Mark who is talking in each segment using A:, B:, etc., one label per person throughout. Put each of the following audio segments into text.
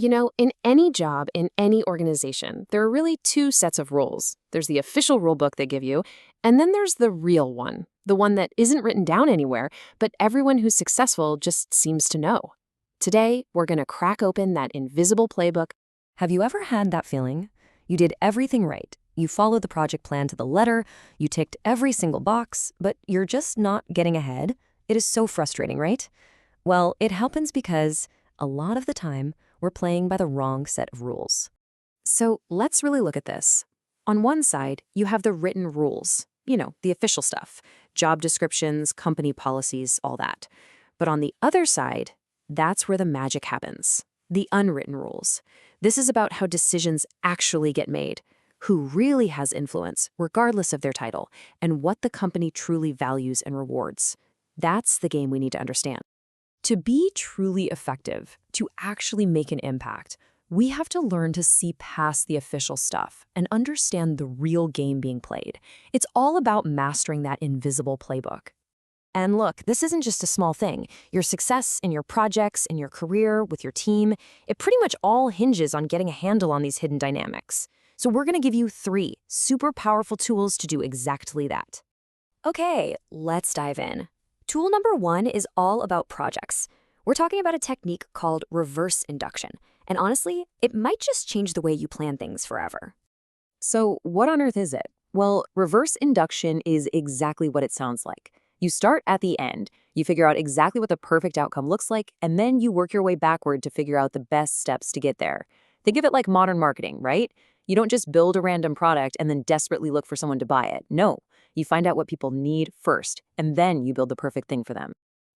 A: In any job, in any organization, there are really two sets of rules. There's the official rule book they give you, and then there's the real one, the one that isn't written down anywhere, but everyone who's successful just seems to know. Today, we're going to crack open that invisible playbook.
B: Have you ever had that feeling? You did everything right. You followed the project plan to the letter, you ticked every single box, but you're just not getting ahead? It is so frustrating, right? Well, it happens because a lot of the time, we're playing by the wrong set of rules.
A: So let's really look at this. On one side, you have the written rules, the official stuff, job descriptions, company policies, all that. But on the other side, that's where the magic happens, the unwritten rules. This is about how decisions actually get made, who really has influence, regardless of their title, and what the company truly values and rewards. That's the game we need to understand.
B: To be truly effective, to actually make an impact, we have to learn to see past the official stuff and understand the real game being played. It's all about mastering that invisible playbook. And look, this isn't just a small thing. Your success in your projects, in your career, with your team, it pretty much all hinges on getting a handle on these hidden dynamics. So we're going to give you 3 super powerful tools to do exactly that. Okay, let's dive in. Tool number 1 is all about projects. We're talking about a technique called reverse induction. And honestly, it might just change the way you plan things forever.
A: So what on earth is it? Well, reverse induction is exactly what it sounds like. You start at the end, you figure out exactly what the perfect outcome looks like, and then you work your way backward to figure out the best steps to get there. Think of it like modern marketing, right? You don't just build a random product and then desperately look for someone to buy it. No, you find out what people need first, and then you build the perfect thing for them.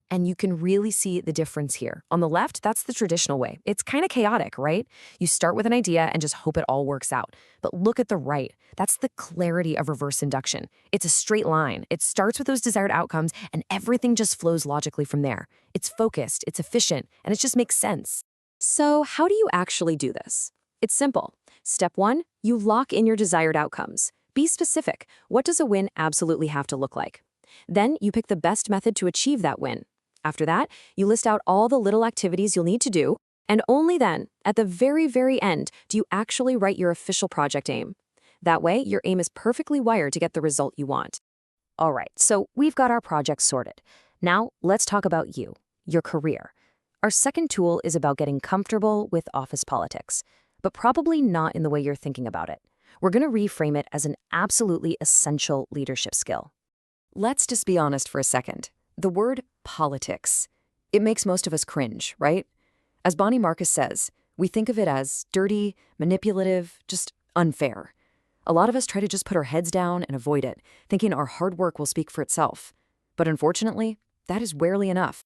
B: And you can really see the difference here. On the left, that's the traditional way. It's kind of chaotic, right? You start with an idea and just hope it all works out. But look at the right. That's the clarity of reverse induction. It's a straight line. It starts with those desired outcomes, and everything just flows logically from there. It's focused, it's efficient, and it just makes sense.
A: So how do you actually do this? It's simple. Step 1, you lock in your desired outcomes. Be specific. What does a win absolutely have to look like? Then you pick the best method to achieve that win. After that, you list out all the little activities you'll need to do, and only then, at the very, very end, do you actually write your official project aim. That way, your aim is perfectly wired to get the result you want. All right, so we've got our projects sorted. Now, let's talk about you, your career. Our second tool is about getting comfortable with office politics, but probably not in the way you're thinking about it. We're going to reframe it as an absolutely essential leadership skill. Let's just be honest for a second. The word politics, it makes most of us cringe, right? As Bonnie Marcus says, we think of it as dirty, manipulative, just unfair. A lot of us try to just put our heads down and avoid it, thinking our hard work will speak for itself. But unfortunately, that is rarely enough.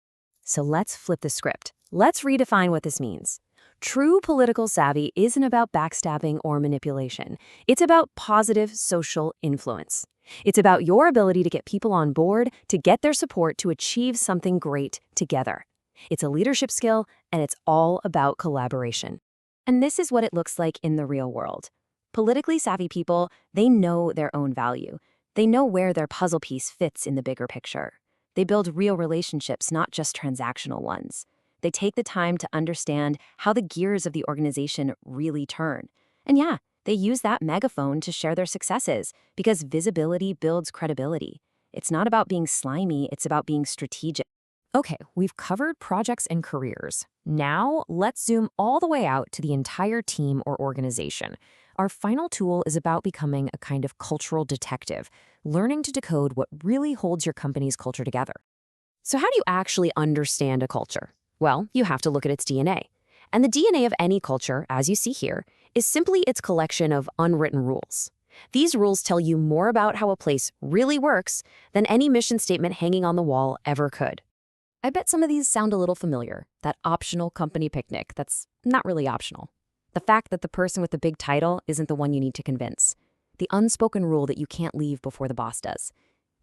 A: So let's flip the script. Let's redefine what this means. True political savvy isn't about backstabbing or manipulation. It's about positive social influence. It's about your ability to get people on board, to get their support to achieve something great together. It's a leadership skill, and it's all about collaboration. And this is what it looks like in the real world. Politically savvy people, they know their own value. They know where their puzzle piece fits in the bigger picture. They build real relationships, not just transactional ones. They take the time to understand how the gears of the organization really turn. And yeah, they use that megaphone to share their successes because visibility builds credibility. It's not about being slimy, it's about being strategic. Okay, we've covered projects and careers. Now, let's zoom all the way out to the entire team or organization. Our final tool is about becoming a kind of cultural detective, learning to decode what really holds your company's culture together. So how do you actually understand a culture? Well, you have to look at its DNA. And the DNA of any culture, as you see here, is simply its collection of unwritten rules. These rules tell you more about how a place really works than any mission statement hanging on the wall ever could. I bet some of these sound a little familiar, that optional company picnic that's not really optional. The fact that the person with the big title isn't the one you need to convince. The unspoken rule that you can't leave before the boss does.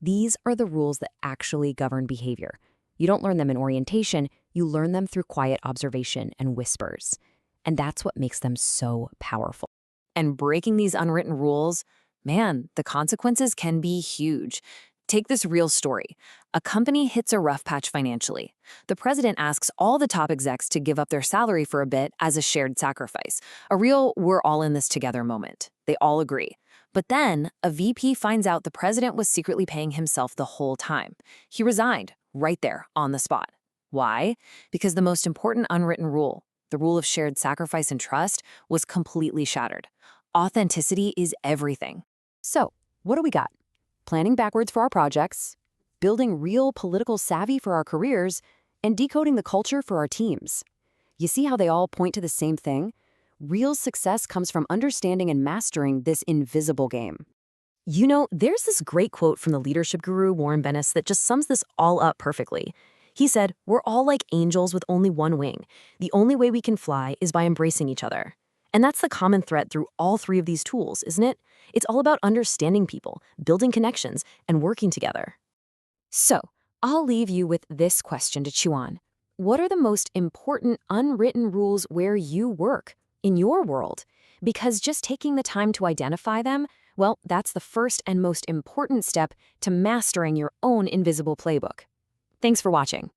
A: These are the rules that actually govern behavior. You don't learn them in orientation, you learn them through quiet observation and whispers. And that's what makes them so powerful. And breaking these unwritten rules, man, the consequences can be huge. Take this real story. A company hits a rough patch financially. The president asks all the top execs to give up their salary for a bit as a shared sacrifice. A real we're all in this together moment. They all agree. But then, a VP finds out the president was secretly paying himself the whole time. He resigned, right there, on the spot. Why? Because the most important unwritten rule, the rule of shared sacrifice and trust, was completely shattered. Authenticity is everything.
B: So, what do we got? Planning backwards for our projects, building real political savvy for our careers, and decoding the culture for our teams. You see how they all point to the same thing? Real success comes from understanding and mastering this invisible game.
A: You know, there's this great quote from the leadership guru Warren Bennis that just sums this all up perfectly. He said, "We're all like angels with only one wing. The only way we can fly is by embracing each other." And that's the common thread through all three of these tools, isn't it? It's all about understanding people, building connections, and working together. So, I'll leave you with this question to chew on. What are the most important unwritten rules where you work, in your world? Because just taking the time to identify them, well, that's the first and most important step to mastering your own invisible playbook. Thanks for watching.